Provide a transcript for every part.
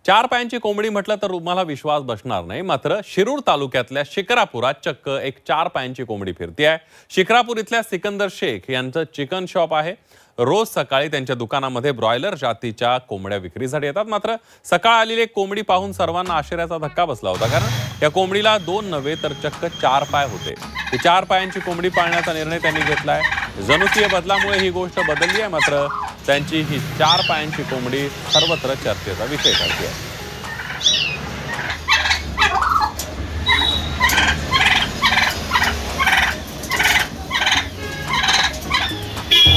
चार पायांची कोंबडी म्हटलं तर तुम्हाला विश्वास बसणार नाही, मात्र शिरूर तालुक्यातल्या शिक्रापुरात चक्क एक चार पायांची कोंबडी फिरतीये। शिक्रापूर इथल्या सिकंदर शेख यांचं चिकन शॉप आहे। रोज सकाळी त्यांच्या दुकानामध्ये ब्रॉयलर जातीच्या कोंबड्या विक्रीसाठी येतात। मात्र सकाळ आलेली एक कोंबडी पाहून सर्वांना आश्चर्याचा धक्का बसला होता, कारण या कोंबडीला दोन नव्हे तर चक्क चार पाय होते। ही चार पायांची कोंबडी पाळण्याचा निर्णय त्यांनी घेतलाय। जनुकीय बदलामुळे ही गोष्ट बदलली आहे, मात्र त्यांची ही चार पायांची कोंबडी सर्वत्र चर्चेचा विषय ठरते आहे।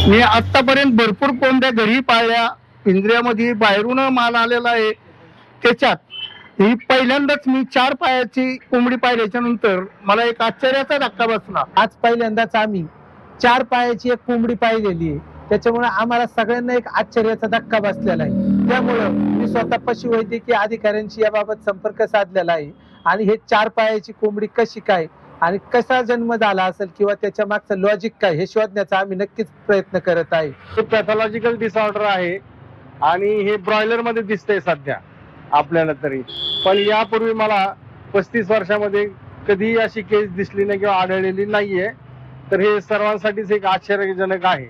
मी आतापर्यंत भरपूर कोंबड्या घरी पाळल्या, पिंजऱ्यामध्ये बाहेरून माल आलेला आहे। त्याच्यात ही पहिल्यांदाच मी चार पायाची कोंबडी पाहिल्याच्या नंतर मला एक आश्चर्याचा धक्का बसला। आज पहिल्यांदाच आम्ही चार पायाची एक कोंबडी पाहिलेली आहे, त्याच्यामुळे आम्हाला सगळ्यांना एक आश्चर्याचा धक्का बसलेला आहे। त्यामुळे मी स्वतः पशुवैद्यकीय अधिकाऱ्यांशी याबाबत संपर्क साधलेला आहे आणि हे चार पायाची कोंबडी कशी काय आणि कसा जन्म झाला असेल किंवा त्याच्या मागचं लॉजिक काय हे शोधण्याचा आम्ही नक्कीच प्रयत्न करत आहे। हे पॅथॉलॉजिकल डिसऑर्डर आहे आणि हे ब्रॉयलर मध्ये दिसतंय सध्या आपल्याला तरी, पण यापूर्वी मला 35 वर्षामध्ये कधी अशी केस दिसली नाही किंवा आढळलेली नाहीये। तर हे सर्वांसाठीच एक आश्चर्यजनक आहे।